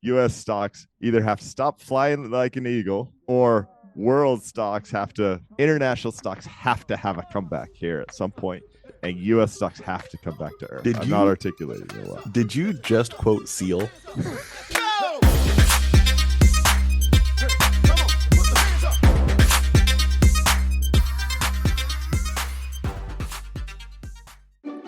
US stocks either have to stop flying like an eagle, or international stocks have to have a comeback here at some point, and US stocks have to come back to earth. Did I'm not you articulating it well. did you just quote Seal?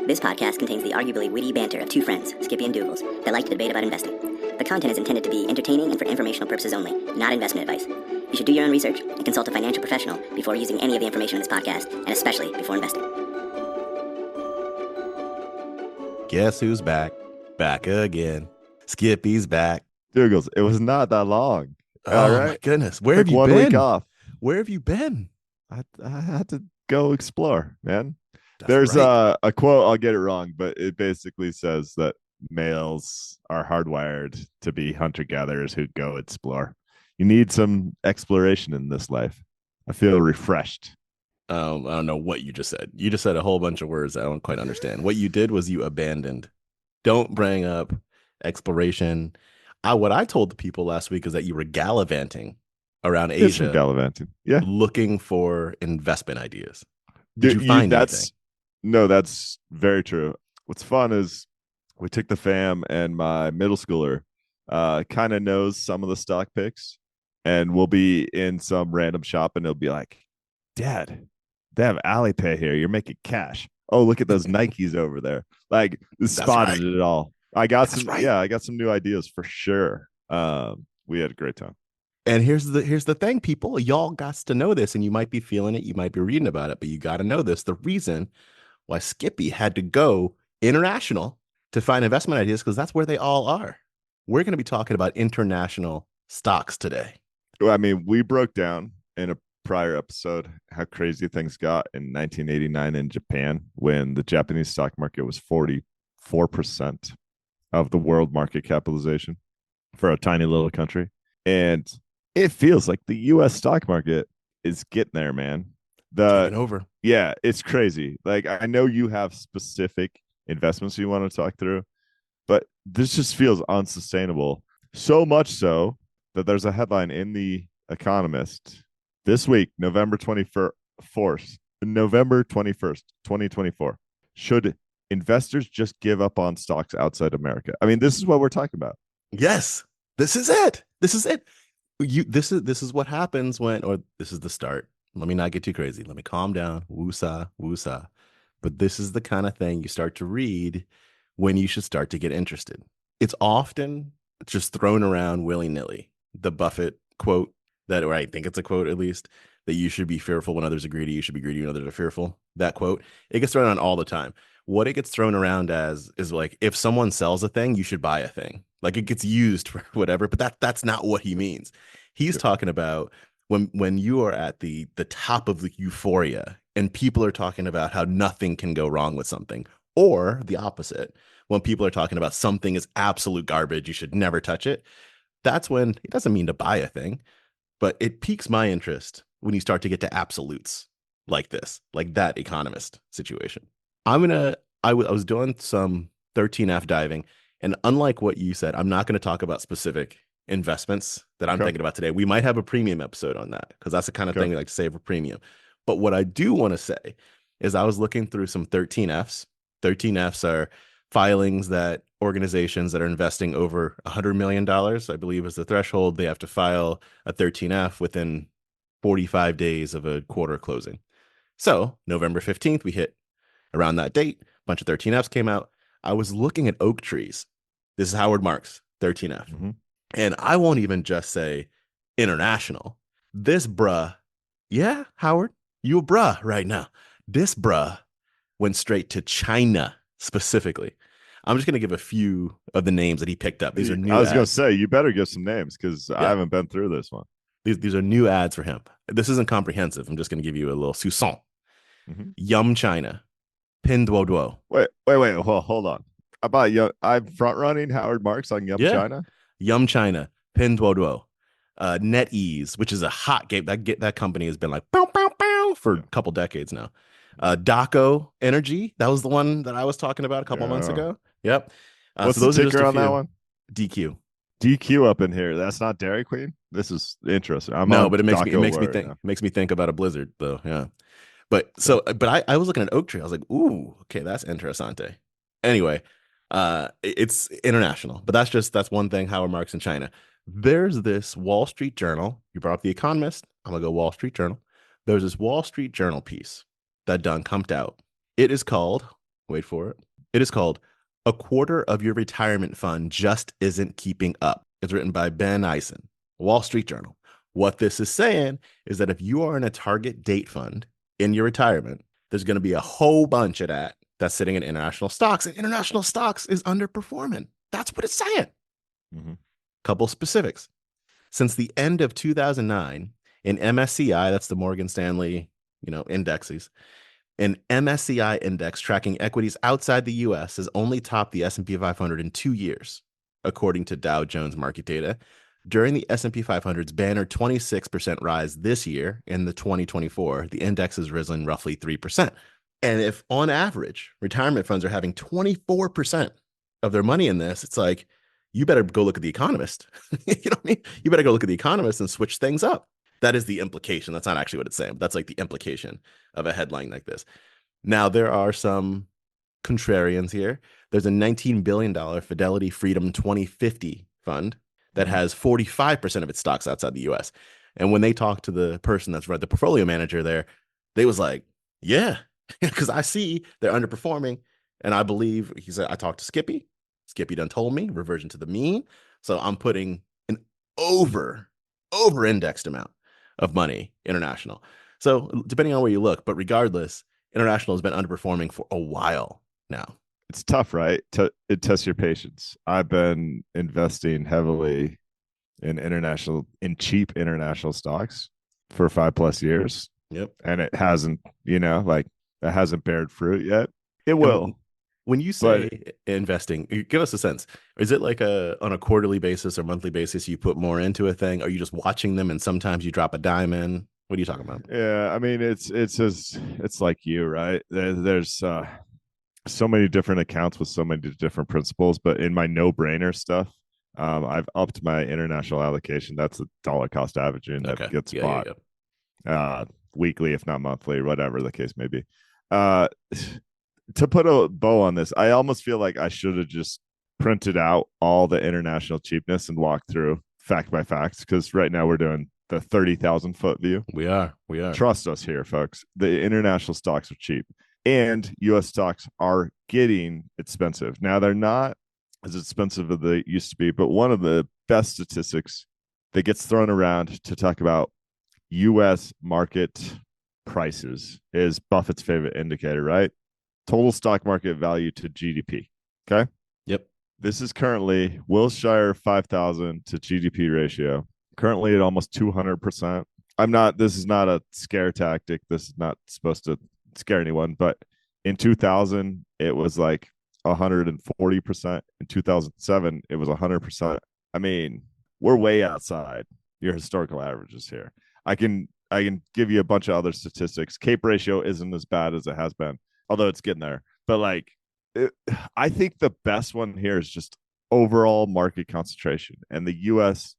This podcast contains the arguably witty banter of two friends, Skippy and Douglas, that like to debate about investing. The content is intended to be entertaining and for informational purposes only, not investment advice. You should do your own research and consult a financial professional before using any of the information in this podcast, and especially before investing. Guess who's back? Back again. Skippy's back. Douglas, it was not that long. All Oh right. my goodness. Where Took have you 1 week been? off. Where have you been? I had to go explore, man. That's There's right. a quote, I'll get it wrong, but it basically says that males are hardwired to be hunter gatherers who go explore. You need some exploration in this life. I feel refreshed. I don't know what you just said. You just said a whole bunch of words I don't quite understand. What you did was you abandoned. Don't bring up exploration. What I told the people last week is that you were gallivanting around It's some Asia gallivanting. Yeah. looking for investment ideas. Did you You find anything? that's no, that's very true. What's fun is we took the fam, and my middle schooler kind of knows some of the stock picks, and we'll be in some random shop and he'll be like, Dad, they have Alipay here. You're making cash. Oh, look at those Nikes over there. Like, That's spotted right. it all. I got That's some, right. yeah, I got some new ideas for sure. We had a great time. And here's the thing, people. Y'all got to know this, and you might be feeling it, you might be reading about it, but you got to know this. The reason why Skippy had to go international to find investment ideas, because that's where they all are. We're going to be talking about international stocks today. Well, I mean, we broke down in a prior episode how crazy things got in 1989 in Japan when the Japanese stock market was 44% of the world market capitalization for a tiny little country. And it feels like the US stock market is getting there, man. The Taking over. Yeah, it's crazy. Like, I know you have specific investments you want to talk through, but this just feels unsustainable. So much so that there's a headline in the Economist this week, November 21st, 2024. Should investors just give up on stocks outside America? I mean, this is what we're talking about. Yes, this is it. This is it. This is what happens when, or this is the start. Let me not get too crazy. Let me calm down. Woosah, woosah. But this is the kind of thing you start to read when you should start to get interested. It's often just thrown around willy-nilly. The Buffett quote that, or I think it's a quote at least, that you should be fearful when others are greedy, you should be greedy when others are fearful. That quote, it gets thrown around all the time. What it gets thrown around as is like, if someone sells a thing, you should buy a thing. Like, it gets used for whatever, but that's not what he means. He's talking about when you are at the top of the euphoria and people are talking about how nothing can go wrong with something, or the opposite, when people are talking about something is absolute garbage, you should never touch it. That's when it doesn't mean to buy a thing, but it piques my interest when you start to get to absolutes like this, like that Economist situation. I was doing some 13F diving, and unlike what you said, I'm not going to talk about specific investments that I'm thinking about today. We might have a premium episode on that because that's the kind of thing we like to save for premium. But what I do want to say is I was looking through some 13Fs. 13Fs are filings that organizations that are investing over $100 million, I believe is the threshold. They have to file a 13F within 45 days of a quarter closing. So November 15th, we hit around that date. A bunch of 13Fs came out. I was looking at oak trees. This is Howard Marks, 13F. Mm-hmm. And I won't even just say international. This bruh, yeah, Howard, you a bruh right now. This bruh went straight to China specifically. I'm just going to give a few of the names that he picked up. These are new I was going to ads. say, you better give some names because I Yeah, haven't been through this one. these are new ads for him. This isn't comprehensive. I'm just going to give you a little Susan. Mm-hmm. Yum China. Pinduoduo. Wait. Well, hold on. About Young, I'm front running Howard Marks on Yum Yeah. China. Yum China. Pinduoduo. NetEase, which is a hot game. That company has been like bow, bow, bow for a couple decades now. Daco Energy. That was the one that I was talking about a couple months ago. Yep. What's So the those are just ticker a on that few. one? DQ. DQ up in here. That's not Dairy Queen. This is interesting. I'm No, on but it makes me DACA think now. about a blizzard though. Yeah. But so, but I was looking at oak tree. I was like, ooh, okay, that's interessante. Anyway, it's international, but that's one thing. Howard Marks in China. There's this Wall Street Journal. You brought up The Economist. I'm gonna go Wall Street Journal. There's this Wall Street Journal piece that done comed out. It is called, wait for it. It is called "A Quarter of Your Retirement Fund Just Isn't Keeping Up." It's written by Ben Eisen, Wall Street Journal. What this is saying is that if you are in a target date fund in your retirement, there's going to be a whole bunch of that's sitting in international stocks, and international stocks is underperforming. That's what it's saying. Mm-hmm. Couple specifics. Since the end of 2009, in MSCI, that's the Morgan Stanley, indexes, an MSCI index tracking equities outside the US has only topped the S&P 500 in 2 years, according to Dow Jones market data. During the S&P 500's banner 26% rise this year, in the 2024, the index has risen roughly 3%. And if on average, retirement funds are having 24% of their money in this, it's like, you better go look at The Economist. You know what I mean? You better go look at The Economist and switch things up. That is the implication. That's not actually what it's saying, but that's like the implication of a headline like this. Now, there are some contrarians here. There's a $19 billion Fidelity Freedom 2050 fund that has 45% of its stocks outside the US. And when they talked to the person that's the portfolio manager there, they was like, yeah, because I see they're underperforming. And I believe, he said, I talked to Skippy. Skippy done told me reversion to the mean. So I'm putting an over-indexed amount of money international. So depending on where you look, but regardless, international has been underperforming for a while now. It's tough, right? It tests your patience. I've been investing heavily in cheap international stocks for 5+ years. Yep. And it hasn't, it hasn't bared fruit yet. It will. When you say investing, give us a sense. Is it like on a quarterly basis or monthly basis, you put more into a thing? Are you just watching them and sometimes you drop a dime in? What are you talking about? Yeah, I mean, it's like you, right? There's so many different accounts with so many different principles, but in my no-brainer stuff, I've upped my international allocation. That's the dollar cost averaging that gets bought weekly, if not monthly, whatever the case may be. To put a bow on this, I almost feel like I should have just printed out all the international cheapness and walked through fact by fact, because right now we're doing the 30,000 foot view. We are. Trust us here, folks. The international stocks are cheap, and U.S. stocks are getting expensive. Now, they're not as expensive as they used to be, but one of the best statistics that gets thrown around to talk about U.S. market prices is Buffett's favorite indicator, right? Total stock market value to GDP. Okay. Yep. This is currently Wilshire 5,000 to GDP ratio, currently at almost 200%. This is not a scare tactic. This is not supposed to scare anyone, but in 2000, it was like 140%. In 2007, it was 100%. I mean, we're way outside your historical averages here. I can give you a bunch of other statistics. Cape ratio isn't as bad as it has been, although it's getting there. But I think the best one here is just overall market concentration, and the U.S.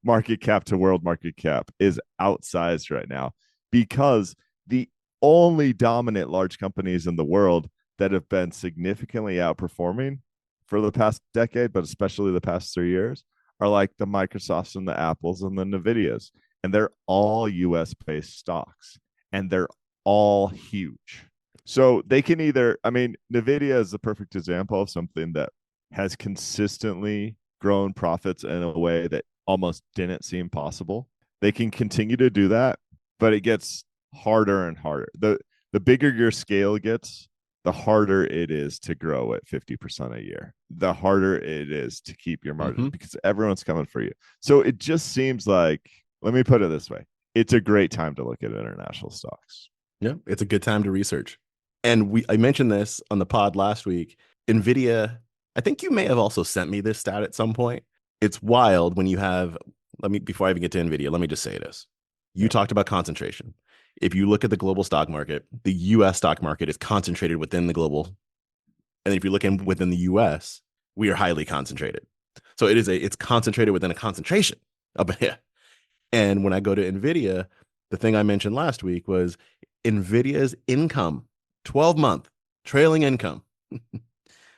market cap to world market cap is outsized right now, because the only dominant large companies in the world that have been significantly outperforming for the past decade, but especially the past 3 years, are like the Microsofts and the Apples and the Nvidias. And they're all US based stocks, and they're all huge. So they can Nvidia is the perfect example of something that has consistently grown profits in a way that almost didn't seem possible. They can continue to do that, but it gets harder and harder. The bigger your scale gets, the harder it is to grow at 50% a year. The harder it is to keep your margin, because everyone's coming for you. So it just seems like, let me put it this way, it's a great time to look at international stocks. Yeah, it's a good time to research. And I mentioned this on the pod last week. NVIDIA, I think you may have also sent me this stat at some point. It's wild when you have, before I even get to NVIDIA, let me just say this. You talked about concentration. If you look at the global stock market, the US stock market is concentrated within the global. And if you look within the US, we are highly concentrated. So it's concentrated within a concentration of a And when I go to NVIDIA, the thing I mentioned last week was NVIDIA's income, 12-month trailing income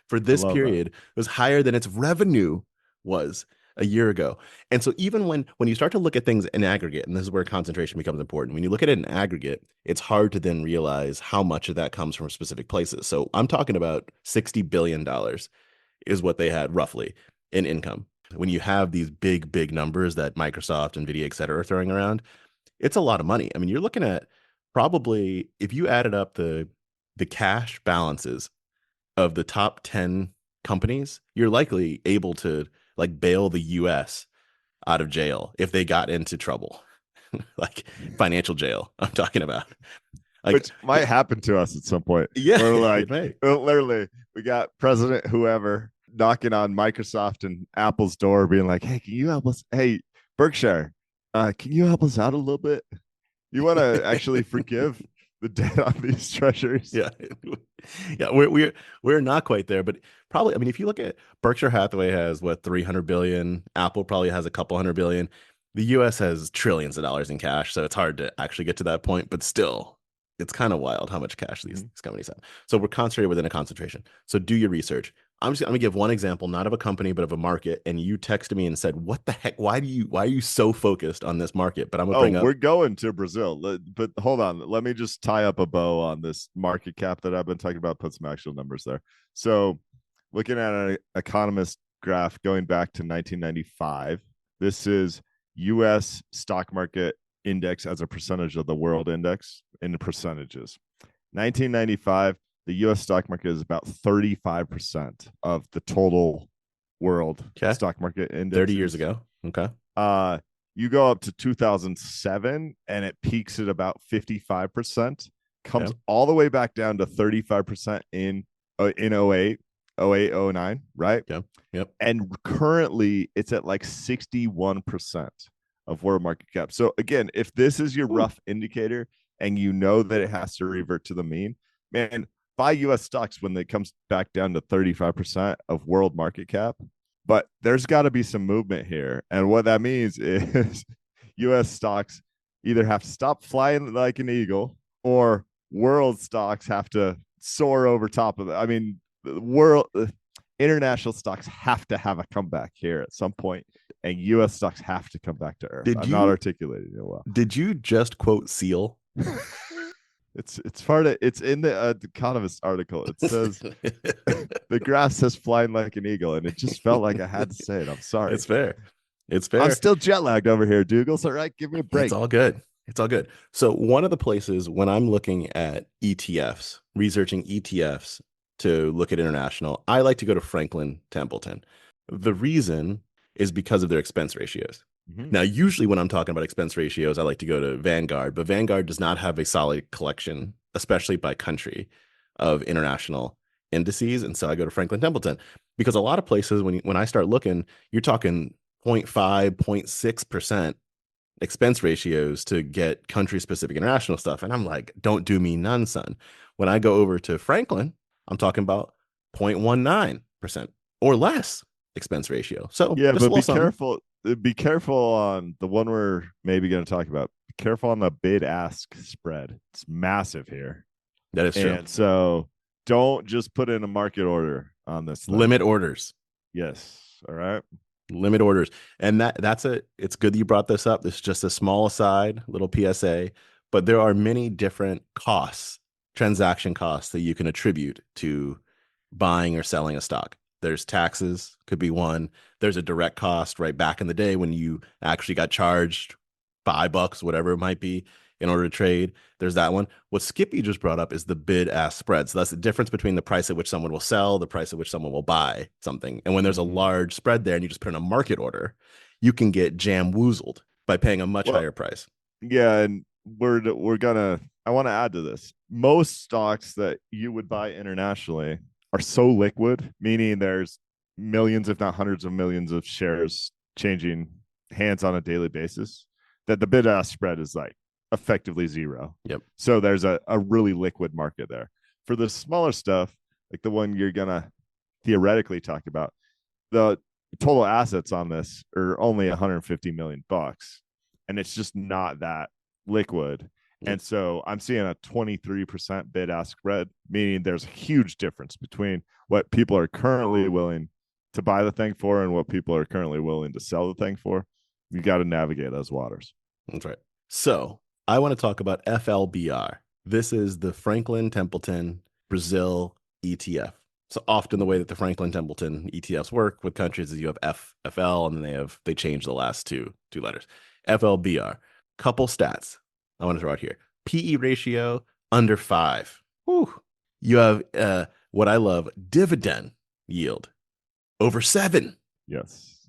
for I this love that. period was higher than its revenue was a year ago. And so even when you start to look at things in aggregate, and this is where concentration becomes important, when you look at it in aggregate, it's hard to then realize how much of that comes from specific places. So I'm talking about $60 billion is what they had roughly in income. When you have these big numbers that Microsoft, Nvidia, et cetera, are throwing around, it's a lot of money. I mean, you're looking at probably, if you added up the cash balances of the top 10 companies, you're likely able to like bail the US out of jail if they got into trouble. Like financial jail, I'm talking about. Like, Which might happen to us at some point. yeah, We're it like, may. literally, we got President whoever knocking on Microsoft and Apple's door, being like, "Hey, can you help us? Hey, Berkshire, can you help us out a little bit? You want to actually forgive the debt on these treasuries?" Yeah, yeah, we're not quite there, but probably. I mean, if you look at Berkshire Hathaway has what 300 billion, Apple probably has a couple hundred billion. The U.S. has trillions of dollars in cash, so it's hard to actually get to that point. But still, it's kind of wild how much cash these companies have. So we're concentrated within a concentration. So do your research. I'm gonna give one example, not of a company, but of a market. And you texted me and said, "What the heck? Why are you so focused on this market?" But I'm gonna Oh, bring up. we're going to Brazil. But hold on. Let me just tie up a bow on this market cap that I've been talking about, put some actual numbers there. So, looking at an economist graph going back to 1995, this is US stock market index as a percentage of the world index in the percentages. 1995, the US stock market is about 35% of the total world Okay, stock market index. 30 years ago. Okay. You go up to 2007 and it peaks at about 55%, comes Okay. all the way back down to 35% in 08, 08, 09, right? Yep. Yep. And currently it's at like 61% of world market cap. So again, if this is your rough indicator and you know that it has to revert to the mean, man, buy US stocks when it comes back down to 35% of world market cap. But there's got to be some movement here. And what that means is US stocks either have to stop flying like an eagle or world stocks have to soar over top of it. I mean, the world international stocks have to have a comeback here at some point, and US stocks have to come back to earth. Did I'm not you articulating it well. did you just quote seal? It's part of it's in the Economist article. It says the graph says flying like an eagle, and it just felt like I had to say it. I'm sorry. It's fair. It's I'm fair. still jet lagged over here, Dougal's. All right, give me a break. It's all good. It's all good. So one of the places when I'm looking at ETFs, researching ETFs to look at international, I like to go to Franklin Templeton. The reason is because of their expense ratios. Mhm. Now, usually when I'm talking about expense ratios, I like to go to Vanguard, but Vanguard does not have a solid collection, especially by country, of international indices. And so I go to Franklin Templeton because a lot of places, when I start looking, you're talking 0.5, 0.6% expense ratios to get country specific international stuff. And I'm like, don't do me none, son. When I go over to Franklin, I'm talking about 0.19% or less expense ratio. So Yeah, just a but little something. be careful on the one we're maybe going to talk about. Be careful on the bid ask spread. It's massive here. That is true. And so don't just put in a market order on this thing. Limit orders. Yes. All right. Limit orders. And it's good that you brought this up. This is just a small aside, little PSA, but there are many different costs, transaction costs that you can attribute to buying or selling a stock. There's taxes, could be one. There's a direct cost right back in the day when you actually got charged $5, whatever it might be, in order to trade. There's that one. What Skippy just brought up is the bid ask spread. So that's the difference between the price at which someone will sell, the price at which someone will buy something. And when there's a large spread there and you just put in a market order, you can get jam woozled by paying a much higher price. Yeah, and we're gonna I want to add to this. Most stocks that you would buy internationally are so liquid, meaning there's millions, if not hundreds of millions of shares changing hands on a daily basis, that the bid ask spread is like effectively zero. Yep. So there's a really liquid market there. For the smaller stuff, like the one you're gonna theoretically talk about, the total assets on this are only 150 million bucks, and it's just not that liquid. And so I'm seeing a 23% bid ask spread, meaning there's a huge difference between what people are currently willing to buy the thing for and what people are currently willing to sell the thing for. You got to navigate those waters. That's right. So I want to talk about FLBR. This is the Franklin Templeton Brazil ETF. So often the way that the Franklin Templeton ETFs work with countries is you have FL, and then they change the last two letters. FLBR. Couple stats I want to throw out here. PE ratio under 5. Whew. You have what I love, dividend yield over 7. Yes.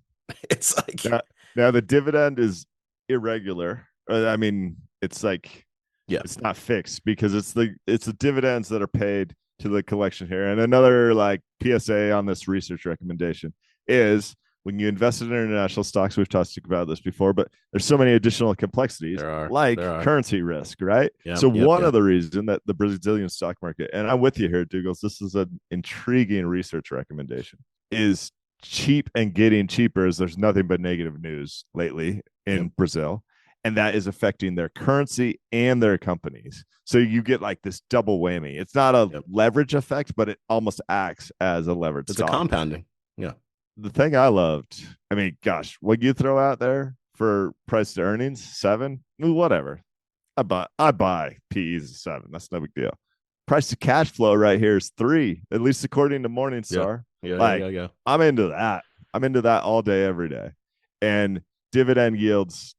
It's like now the dividend is irregular. I mean, it's like it's not fixed because it's the dividends that are paid to the collection here. And another like PSA on this research recommendation is when you invest in international stocks, we've talked about this before, but there's so many additional complexities like currency risk, right? So one of the reasons that the Brazilian stock market, and I'm with you here, Douglas, this is an intriguing research recommendation, is cheap and getting cheaper as there's nothing but negative news lately in Brazil. And that is affecting their currency and their companies. So you get like this double whammy. It's not a leverage effect, but it almost acts as a leverage. It's a compounding. Yeah. The thing I loved, I mean, gosh, what you throw out there for price to earnings, 7, whatever. I buy PEs 7. That's no big deal. Price to cash flow right here is 3, at least according to Morningstar. Yeah. I'm into that. I'm into that all day, every day. And dividend yields,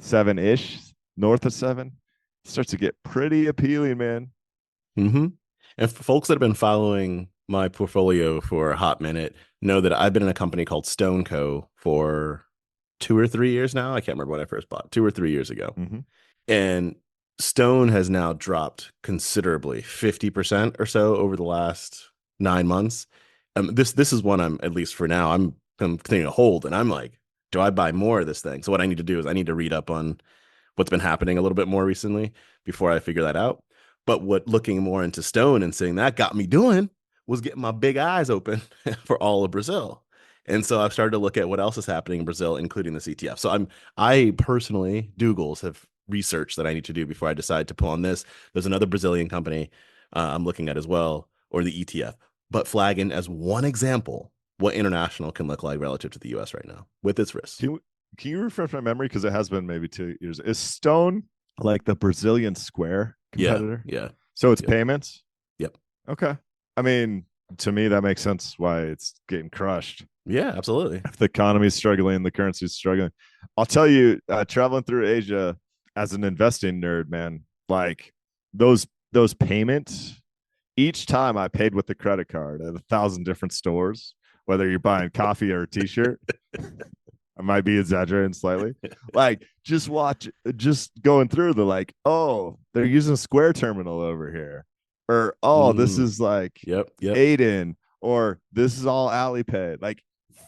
7-ish, north of 7, starts to get pretty appealing, man. Mm-hmm. And for folks that have been following my portfolio for a hot minute know that I've been in a company called Stone Co. for 2 or 3 years now. I can't remember when I first bought, 2 or 3 years ago. Mm-hmm. And Stone has now dropped considerably, 50% or so over the last 9 months. This is one I'm, at least for now, I'm continuing to hold. And I'm like, do I buy more of this thing? So what I need to do is I need to read up on what's been happening a little bit more recently before I figure that out. But what looking more into Stone and seeing that got me doing was getting my big eyes open for all of Brazil. And so I've started to look at what else is happening in Brazil, including this ETF. So I personally, Dougals, have research that I need to do before I decide to pull on this. There's another Brazilian company I'm looking at as well, or the ETF, but flagging as one example what international can look like relative to the US right now with its risks. Can you refresh my memory? Because it has been maybe 2 years. Is Stone like the Brazilian Square competitor? Yeah. So it's payments? Yep. Okay. I mean, to me, that makes sense why it's getting crushed. Yeah, absolutely. If the economy is struggling, the currency is struggling. I'll tell you, traveling through Asia as an investing nerd, man, like those payments, each time I paid with the credit card at 1,000 different stores, whether you're buying coffee or a t-shirt, I might be exaggerating slightly. Like just going through the like, oh, they're using Square Terminal over here. Or, oh, this is like Aiden, or this is all Alipay. Like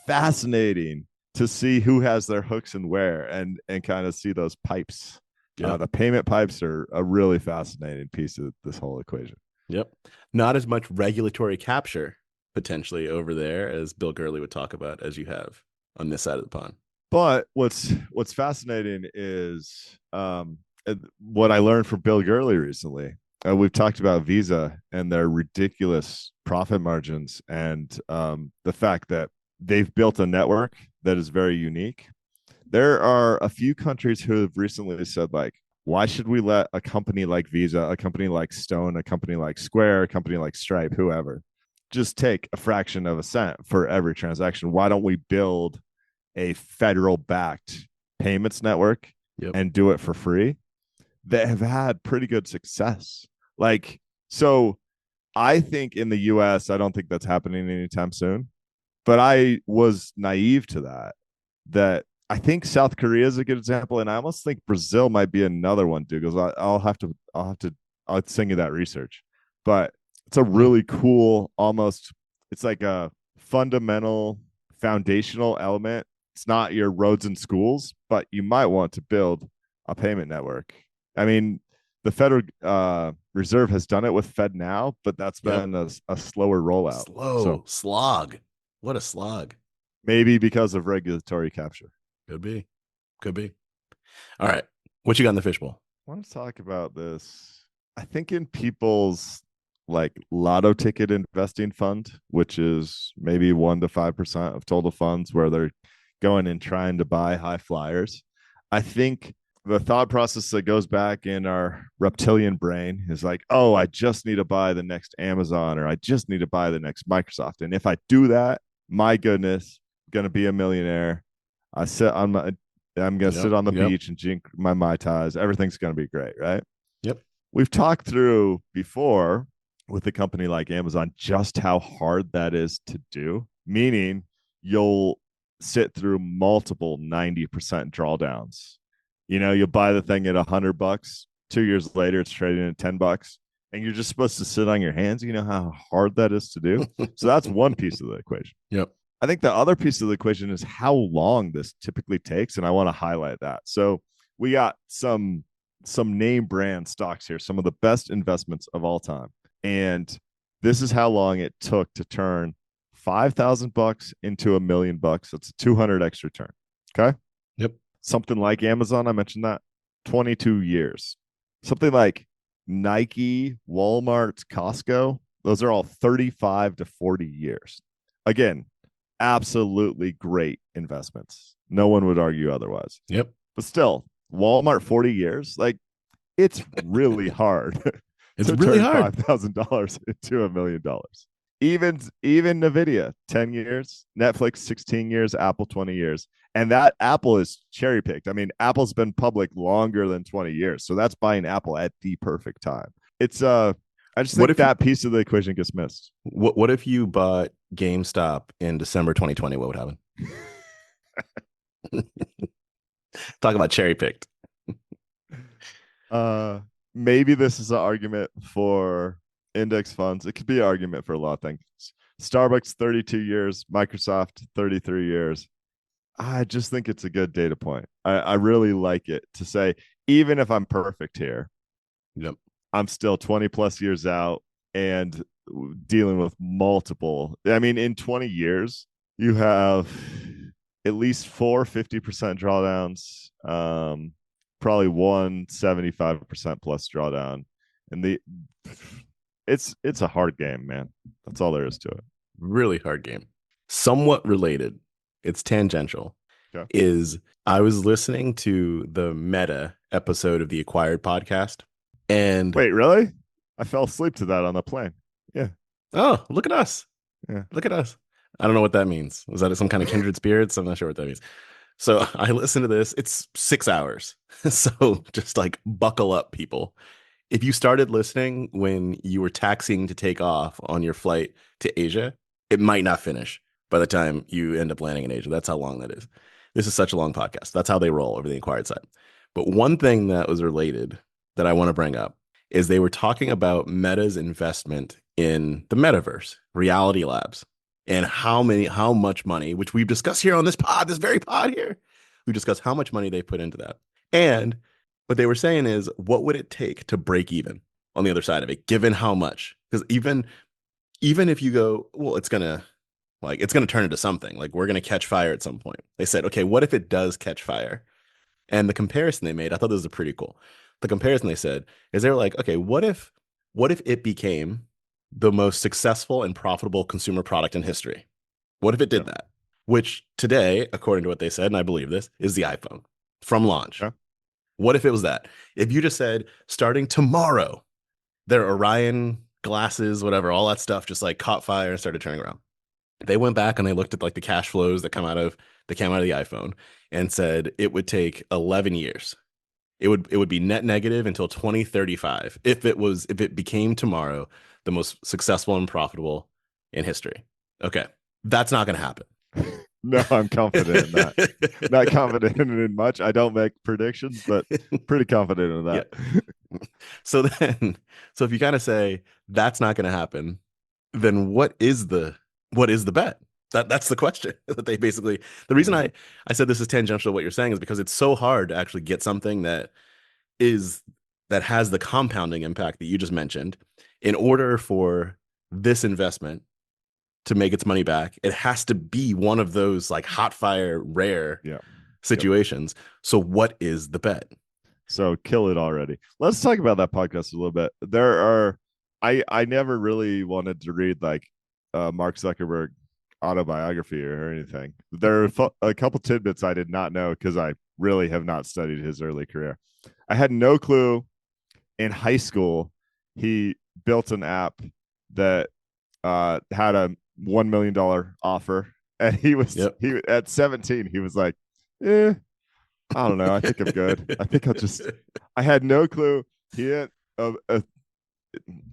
fascinating to see who has their hooks and where and kind of see those pipes. The payment pipes are a really fascinating piece of this whole equation. Yep. Not as much regulatory capture potentially over there as Bill Gurley would talk about as you have on this side of the pond. But what's fascinating is what I learned from Bill Gurley recently. We've talked about Visa and their ridiculous profit margins and the fact that they've built a network that is very unique. There are a few countries who have recently said, like, why should we let a company like Visa, a company like Stone, a company like Square, a company like Stripe, whoever, just take a fraction of a cent for every transaction? Why don't we build a federal-backed payments network and do it for free? That have had pretty good success. Like, so I think in the US, I don't think that's happening anytime soon, but I was naive to that I think South Korea is a good example. And I almost think Brazil might be another one, dude, because I'll send you that research, but it's a really cool, it's like a fundamental foundational element. It's not your roads and schools, but you might want to build a payment network. I mean, the Federal Reserve has done it with FedNow, but that's been a slower rollout. Slog. What a slog. Maybe because of regulatory capture. Could be. Could be. All right. What you got in the fishbowl? I want to talk about this. I think in people's like lotto ticket investing fund, which is maybe 1 to 5% of total funds where they're going and trying to buy high flyers. I think the thought process that goes back in our reptilian brain is like, oh, I just need to buy the next Amazon or I just need to buy the next Microsoft. And if I do that, my goodness, I'm going to be a millionaire. I sit on my I'm gonna sit on the beach and drink my Mai Tais. Everything's gonna be great, right? Yep. We've talked through before with a company like Amazon just how hard that is to do. Meaning you'll sit through multiple 90% drawdowns. You'll buy the thing at $100. 2 years later, it's trading at $10, and you're just supposed to sit on your hands. You know how hard that is to do. So that's one piece of the equation. Yep. I think the other piece of the equation is how long this typically takes, and I want to highlight that. So we got some name brand stocks here, some of the best investments of all time, and this is how long it took to turn $5,000 into $1 million. That's a 200x return. Okay. Yep. Something like Amazon, I mentioned that, 22 years. Something like Nike, Walmart, Costco, those are all 35 to 40 years. Again, absolutely great investments. No one would argue otherwise. Yep. But still, Walmart 40 years, like it's really hard. It's really hard. $5,000 into $1 million. Even Nvidia, 10 years, Netflix, 16 years, Apple, 20 years. And that Apple is cherry picked. I mean, Apple's been public longer than 20 years. So that's buying Apple at the perfect time. It's I just think that piece of the equation gets missed. What if you bought GameStop in December 2020? What would happen? Talk about cherry picked. Maybe this is an argument for index funds. It could be an argument for a lot of things. Starbucks 32 years, Microsoft 33 years. I just think it's a good data point. I really like it to say, even if I'm perfect here, yep, I'm still 20 plus years out and dealing with multiple. I mean, in 20 years, you have at least 50% drawdowns, probably 75% plus drawdown. And it's a hard game, man. That's all there is to it. Really hard game. Somewhat related. It's tangential. Okay. Is I was listening to the Meta episode of the Acquired podcast. And wait, really? I fell asleep to that on the plane. Yeah. Oh, look at us. Yeah. Look at us. I don't know what that means. Was that some kind of kindred spirits? I'm not sure what that means. So I listened to this. It's 6 hours. So just like buckle up, people. If you started listening when you were taxiing to take off on your flight to Asia, it might not finish by the time you end up landing in Asia. That's how long that is. This is such a long podcast. That's how they roll over the Acquired side. But one thing that was related that I want to bring up is they were talking about Meta's investment in the metaverse, Reality Labs, and how much money, which we've discussed here on this pod, this very pod here, we discussed how much money they put into that. And what they were saying is, what would it take to break even on the other side of it, given how much? Because even if you go, well, it's gonna turn into something. Like, we're gonna catch fire at some point. They said, okay, what if it does catch fire? And the comparison they made, I thought this was pretty cool. The comparison they said is they were like, okay, what if it became the most successful and profitable consumer product in history? What if it did that? Which today, according to what they said, and I believe this, is the iPhone from launch. Yeah. What if it was that? If you just said, starting tomorrow, their Orion glasses, whatever, all that stuff just like caught fire and started turning around. They went back and they looked at like the cash flows that came out of the iPhone and said it would take 11 years. It would be net negative until 2035 if it became tomorrow the most successful and profitable in history. Okay, that's not going to happen. No, I'm confident in that. Not confident in much. I don't make predictions, but pretty confident in that. Yeah. So if you kind of say that's not going to happen, then what is the bet? That's the question that they basically. The reason I said this is tangential to what you're saying is because it's so hard to actually get something that has the compounding impact that you just mentioned in order for this investment to make its money back, it has to be one of those like hot fire rare Yeah. situations. So what is the bet? So kill it already. Let's talk about that podcast a little bit. I never really wanted to read like Mark Zuckerberg autobiography or anything. There are a couple tidbits I did not know because I really have not studied his early career. I had no clue in high school he built an app that had a $1 million offer, and he at 17 he was like, I don't know, I think I'm good. I had no clue. He had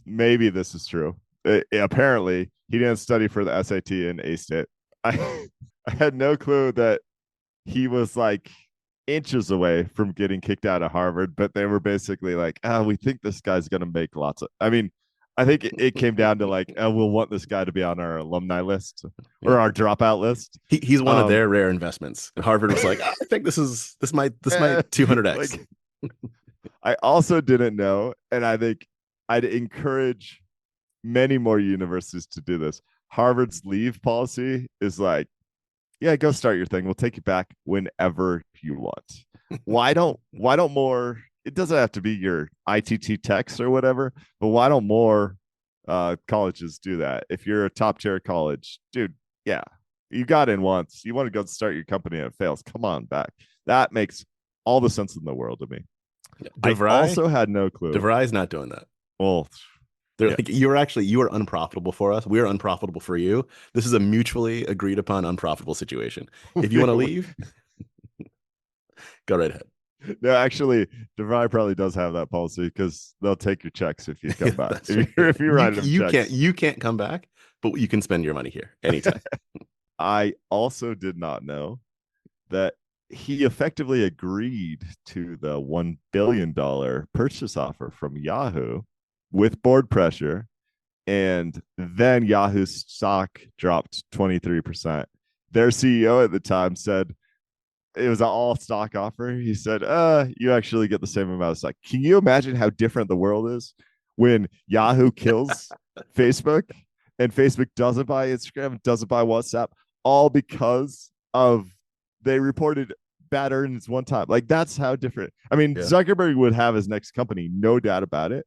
maybe this is true. Apparently he didn't study for the SAT and aced it. I I had no clue that he was like inches away from getting kicked out of Harvard, but they were basically like, we think this guy's going to make lots of. I mean, I think it came down to like, we'll want this guy to be on our alumni list or our dropout list. He's one of their rare investments. And Harvard was like, I think this might 200x. Like, I also didn't know, and I think I'd encourage many more universities to do this. Harvard's leave policy is like, yeah, go start your thing. We'll take you back whenever you want. Why don't more? It doesn't have to be your ITT Techs or whatever, but why don't more colleges do that? If you're a top tier college, dude, yeah, you got in once. You want to go start your company and it fails. Come on back. That makes all the sense in the world to me. DeVry, I also had no clue. DeVry's not doing that. Well, they're like, you are unprofitable for us. We are unprofitable for you. This is a mutually agreed upon unprofitable situation. If you want to leave, go right ahead. No, actually, DeVry probably does have that policy because they'll take your checks if you come back. If you write them checks. You can't come back, but you can spend your money here anytime. I also did not know that he effectively agreed to the $1 billion purchase offer from Yahoo with board pressure. And then Yahoo's stock dropped 23%. Their CEO at the time said it was an all stock offer. He said, you actually get the same amount of stock. Can you imagine how different the world is when Yahoo kills Facebook and Facebook doesn't buy Instagram, doesn't buy WhatsApp, all because of they reported bad earnings one time? Like, that's how different. I mean, Zuckerberg would have his next company, no doubt about it.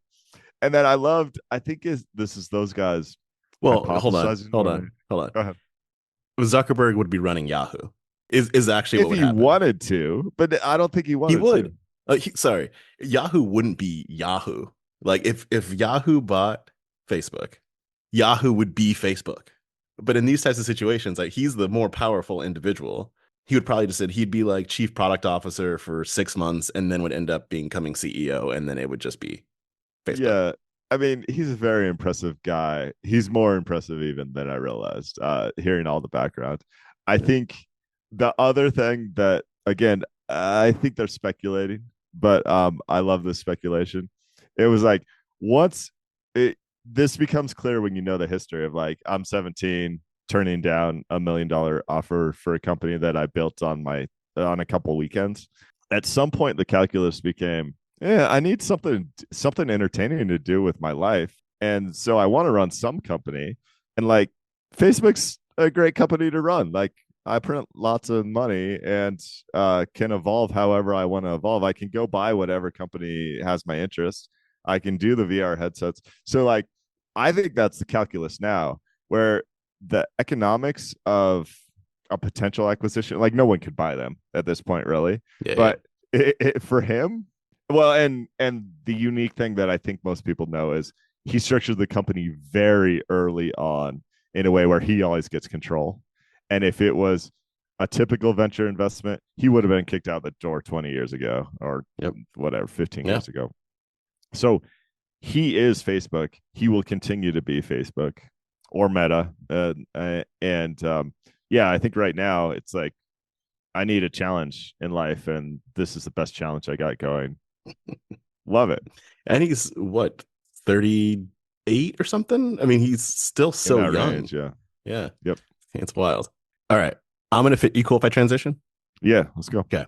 And then I think this is those guys. Well, hold on. Go ahead. Zuckerberg would be running Yahoo. Is actually if what would he happen. Wanted to, but I don't think he wanted. He would. Sorry, Yahoo wouldn't be Yahoo. Like if Yahoo bought Facebook, Yahoo would be Facebook. But in these types of situations, like he's the more powerful individual. He would probably just said he'd be like chief product officer for 6 months and then would end up becoming CEO, and then it would just be Facebook. Yeah. I mean, he's a very impressive guy. He's more impressive even than I realized, hearing all the background. I think the other thing that, again, I think they're speculating, but I love this speculation. It was like, this becomes clear when you know the history of like, I'm 17, turning down $1 million offer for a company that I built on a couple weekends. At some point, the calculus became, I need something entertaining to do with my life. And so I want to run some company, and like Facebook's a great company to run. Like, I print lots of money and can evolve however I want to evolve. I can go buy whatever company has my interest. I can do the VR headsets. So like, I think that's the calculus now, where the economics of a potential acquisition, like no one could buy them at this point, really. Yeah, but for him, well, and the unique thing that I think most people know is he structured the company very early on in a way where he always gets control. And if it was a typical venture investment, he would have been kicked out the door 20 years ago or whatever, 15 years ago. So he is Facebook. He will continue to be Facebook or Meta. I think right now it's like, I need a challenge in life, and this is the best challenge I got going. Love it. And he's what, 38 or something? I mean, he's still so young. Range, yeah. Yep. It's wild. All right. I'm going to fit. You cool if I transition? Yeah, let's go. Okay.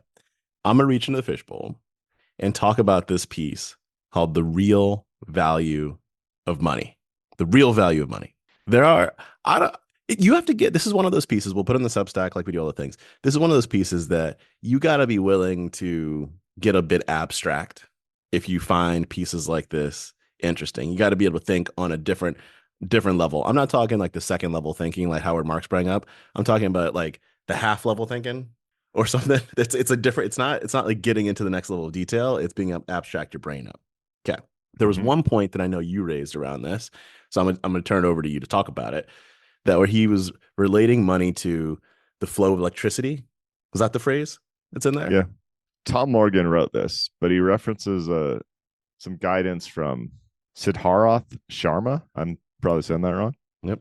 I'm going to reach into the fishbowl and talk about this piece called The Real Value of Money. The Real Value of Money. You have to get, this is one of those pieces. We'll put in the Substack like we do all the things. This is one of those pieces that you got to be willing to get a bit abstract if you find pieces like this interesting. You got to be able to think on a different level. I'm not talking like the second level thinking like Howard Marks bring up. I'm talking about like the half level thinking or something. It's a different, it's not like getting into the next level of detail. It's being abstract your brain up. Okay. There was Mhm. one point that I know you raised around this. So I'm gonna turn it over to you to talk about it. That where he was relating money to the flow of electricity. Was that the phrase that's in there? Yeah. Tom Morgan wrote this, but he references some guidance from Siddharath Sharma. I'm probably saying that wrong. Yep.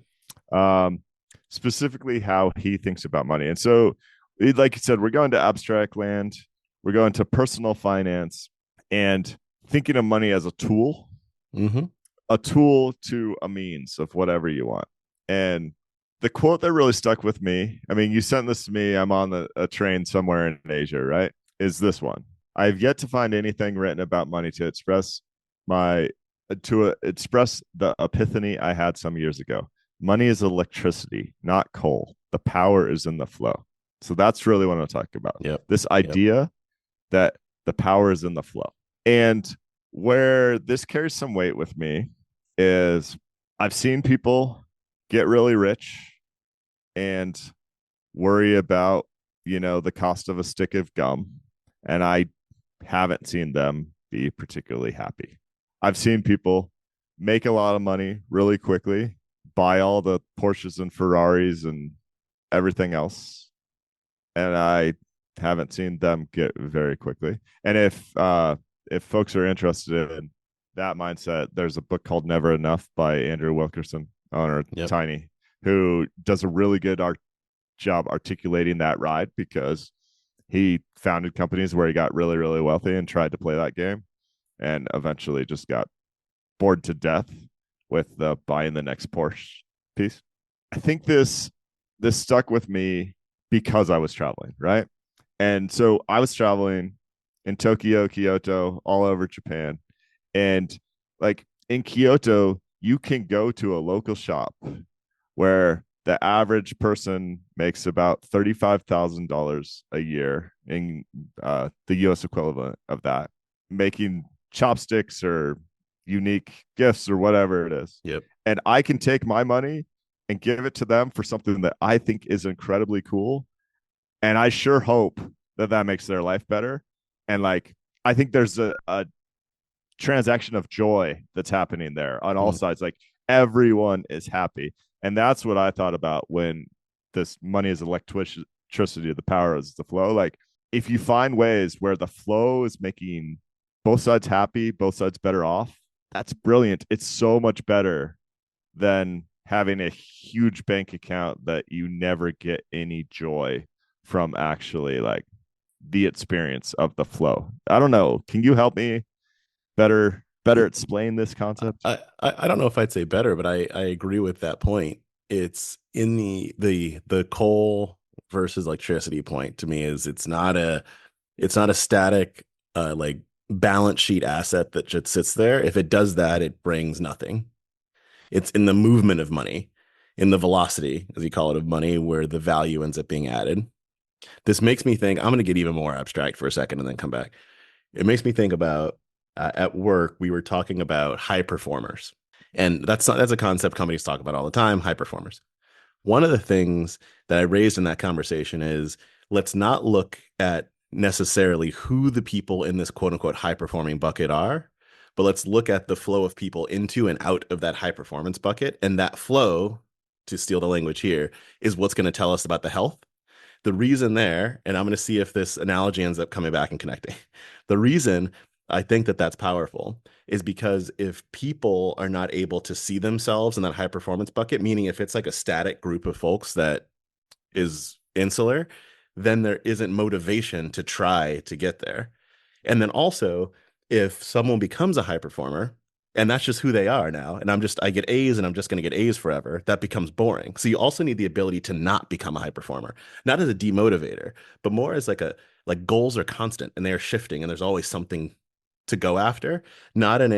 Um, Specifically how he thinks about money. And so, like you said, we're going to abstract land, we're going to personal finance, and thinking of money as Mm-hmm. a tool to a means of whatever you want. And the quote that really stuck with me, I mean, you sent this to me, I'm on a train somewhere in Asia, right? Is this one. I've yet to find anything written about money my to express the epiphany I had some years ago. Money is electricity, not coal. The power is in the flow. So that's really what I'm talking about. Yep. This Yep. idea that the power is in the flow. And where this carries some weight with me is I've seen people get really rich and worry about, the cost of a stick of gum. And I haven't seen them be particularly happy. I've seen people make a lot of money really quickly, buy all the Porsches and Ferraris and everything else. And I haven't seen them get very quickly. And if folks are interested in that mindset, there's a book called Never Enough by Andrew Wilkerson, owner Yep. Tiny, who does a really good job articulating that ride because he founded companies where he got really, really wealthy and tried to play that game and eventually just got bored to death with the buying the next Porsche piece. I think this stuck with me because I was traveling, right? And so I was traveling in Tokyo, Kyoto, all over Japan. And like in Kyoto, you can go to a local shop where the average person makes about $35,000 a year in the US equivalent of that, making chopsticks or unique gifts or whatever it is. Yep. And I can take my money and give it to them for something that I think is incredibly cool. And I sure hope that that makes their life better. And like, I think there's a transaction of joy that's happening there on all sides. Like, everyone is happy. And that's what I thought about when this money is electricity, the power is the flow. Like, if you find ways where the flow is making both sides happy, both sides better off, that's brilliant. It's so much better than having a huge bank account that you never get any joy from actually like the experience of the flow. I don't know. Can you help me better explain this concept? I don't know if I'd say better, but I agree with that point. It's in the coal versus electricity point to me is it's not a static like balance sheet asset that just sits there. If it does that, it brings nothing. It's in the movement of money, in the velocity, as you call it, of money, where the value ends up being added. This makes me think, I'm going to get even more abstract for a second and then come back. It makes me think about at work, we were talking about high performers. And that's a concept companies talk about all the time, high performers. One of the things that I raised in that conversation is let's not look at necessarily who the people in this quote unquote high performing bucket are, but let's look at the flow of people into and out of that high performance bucket. And that flow, to steal the language here, is what's going to tell us about the health. The reason there, and I'm going to see if this analogy ends up coming back and connecting. The reason I think that that's powerful is because if people are not able to see themselves in that high performance bucket, meaning if it's like a static group of folks that is insular, then there isn't motivation to try to get there. And then also, if someone becomes a high performer, and that's just who they are now, and I get A's and I'm just going to get A's forever, that becomes boring. So you also need the ability to not become a high performer, not as a demotivator, but more as like goals are constant and they are shifting and there's always something to go after, not in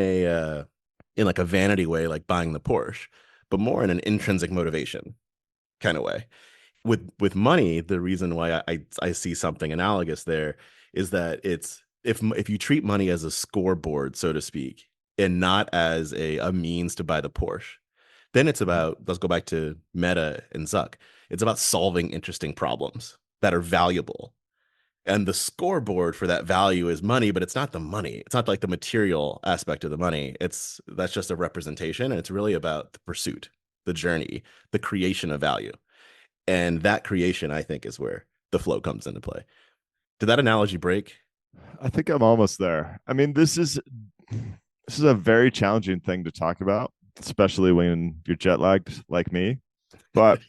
like a vanity way, like buying the Porsche, but more in an intrinsic motivation. kind of way. With money, the reason why I see something analogous there is that it's if you treat money as a scoreboard, so to speak, and not as a means to buy the Porsche, then it's about, let's go back to Meta and Zuck. It's about solving interesting problems that are valuable. And the scoreboard for that value is money, but it's not the money. It's not like the material aspect of the money. That's just a representation, and it's really about the pursuit, the journey, the creation of value. And that creation, I think, is where the flow comes into play. Did that analogy break? I think I'm almost there. I mean, this is a very challenging thing to talk about, especially when you're jet lagged like me. But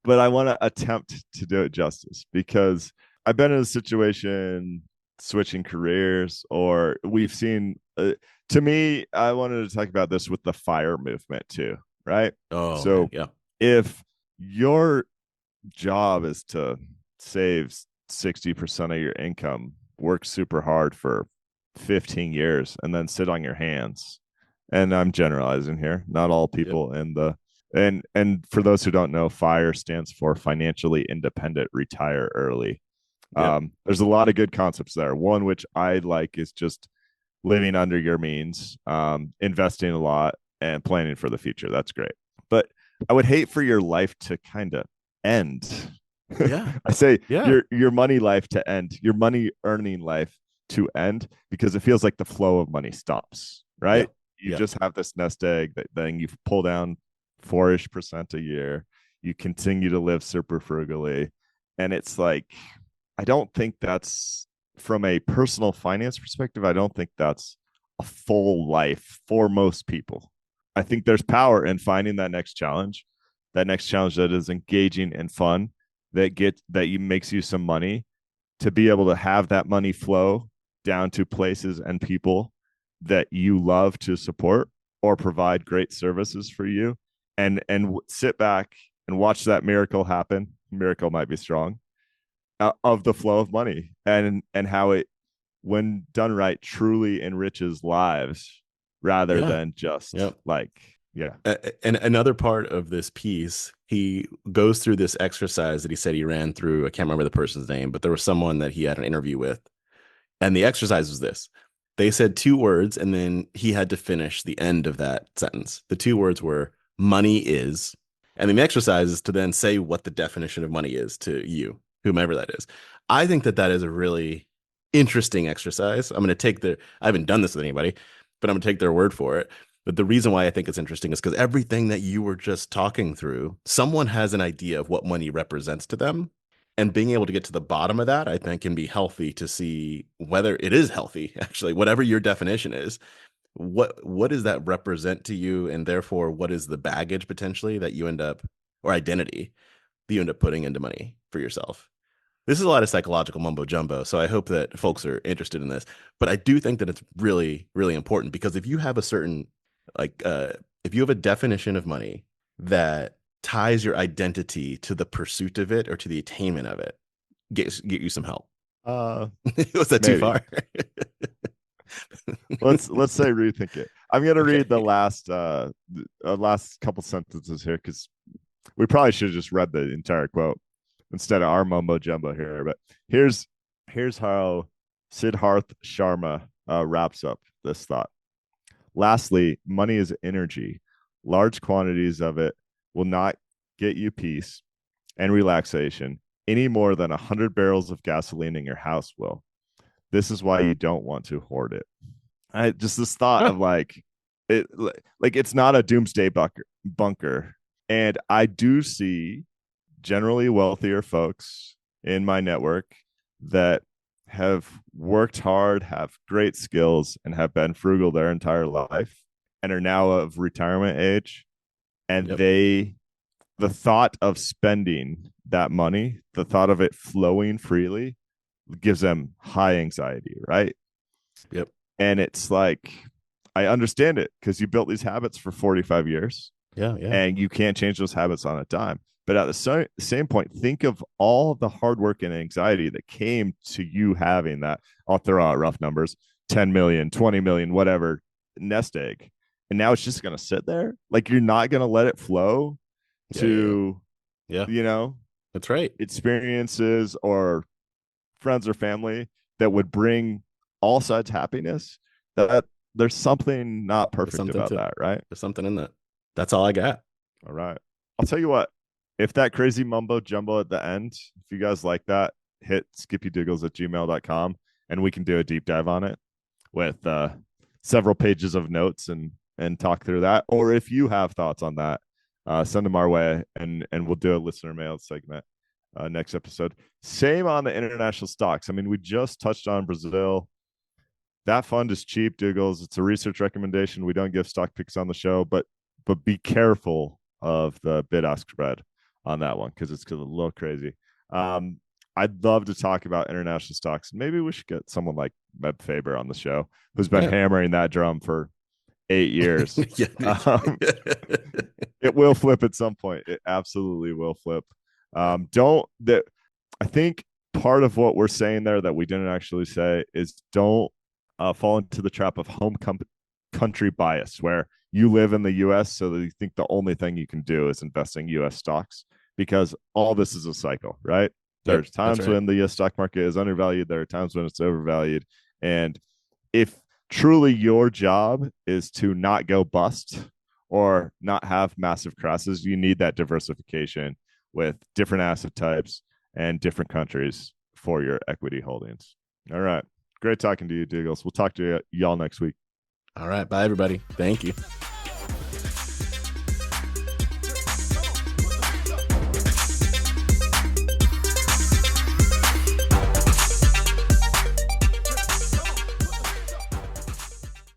but I want to attempt to do it justice because I've been in a situation switching careers, or we've seen. To me, I wanted to talk about this with the FIRE movement too, right? Oh man, So yeah, if your job is to save 60% of your income, work super hard for 15 years, and then sit on your hands. And I'm generalizing here, not all yep, people in the and for those who don't know, FIRE stands for financially independent, retire early. yep, There's a lot of good concepts there. One which I like is just living under your means, investing a lot, and planning for the future. That's great. But I would hate for your life to kind of end. yeah, I say yeah, your money life to end, your money earning life to end, because it feels like the flow of money stops, yeah, right? You yeah, just have this nest egg that then you pull down 4-ish% a year. You continue to live super frugally. And it's like, I don't think that's, from a personal finance perspective, I don't think that's a full life for most people. I think there's power in finding that next challenge that is engaging and fun, that you makes you some money, to be able to have that money flow down to places and people that you love to support or provide great services for you, and sit back and watch that miracle happen. Miracle might be strong, of the flow of money, and how it, when done right, truly enriches lives rather yeah, than just yep. like, yeah. And another part of this piece, he goes through this exercise that he said he ran through. I can't remember the person's name, but there was someone that he had an interview with. And the exercise was this: they said two words, and then he had to finish the end of that sentence. The two words were money is. And then the exercise is to then say what the definition of money is to you, whomever that is. I think that that is a really interesting exercise. I'm going to take I haven't done this with anybody, but I'm going to take their word for it. But the reason why I think it's interesting is because everything that you were just talking through, someone has an idea of what money represents to them. And being able to get to the bottom of that, I think, can be healthy to see whether it is healthy, actually, whatever your definition is. What does that represent to you? And therefore, what is the baggage potentially that you end up, or identity that you end up putting into money for yourself? This is a lot of psychological mumbo jumbo. So I hope that folks are interested in this. But I do think that it's really, really important, because if you have a certain, like, if you have a definition of money that ties your identity to the pursuit of it or to the attainment of it, get you some help. uh Was that too Maybe. far? Let's say rethink it. I'm gonna read the Okay. last couple sentences here, because we probably should have just read the entire quote instead of our mumbo jumbo here. But here's how Siddharth Sharma wraps up this thought. Lastly, money is energy. Large quantities of it will not get you peace and relaxation any more than 100 barrels of gasoline in your house will. This is why you don't want to hoard it. I just, this thought Huh. of like, it, like it's not a doomsday bunker. And I do see generally wealthier folks in my network that have worked hard, have great skills, and have been frugal their entire life, and are now of retirement age. And Yep. the thought of spending that money, the thought of it flowing freely, gives them high anxiety, right? Yep. And it's like, I understand it, because you built these habits for 45 years Yeah. Yeah. and you can't change those habits on a dime. But at the same point, think of all of the hard work and anxiety that came to you having that. I'll throw out rough numbers: 10 million, 20 million, whatever, nest egg. And now it's just going to sit there. Like, you're not going to let it flow to, Yeah. you know, That's right. experiences or friends or family that would bring all sides happiness, that there's something not perfect about that, right? There's something in that. That's all I got. All right. I'll tell you what, if that crazy mumbo jumbo at the end, if you guys like that, hit skippydoogles@gmail.com and we can do a deep dive on it with several pages of notes and talk through that. Or if you have thoughts on that, send them our way and we'll do a listener mail segment next episode. Same on the international stocks. I mean, we just touched on Brazil. That fund is cheap, Dougals. It's a research recommendation. We don't give stock picks on the show, but be careful of the bid ask spread on that one because it's a little crazy. I'd love to talk about international stocks. Maybe we should get someone like Meb Faber on the show who's been hammering that drum for 8 years. It will flip at some point. It absolutely will flip. I think part of what we're saying there that we didn't actually say is don't fall into the trap of country bias, where you live in the U.S. so that you think the only thing you can do is investing U.S. stocks, because all this is a cycle, right? There's times when the U.S. stock market is undervalued. There are times when it's overvalued. And if truly your job is to not go bust or not have massive crashes, you need that diversification with different asset types and different countries for your equity holdings. All right. Great talking to you, Douglas. We'll talk to y'all next week. All right. Bye, everybody. Thank you.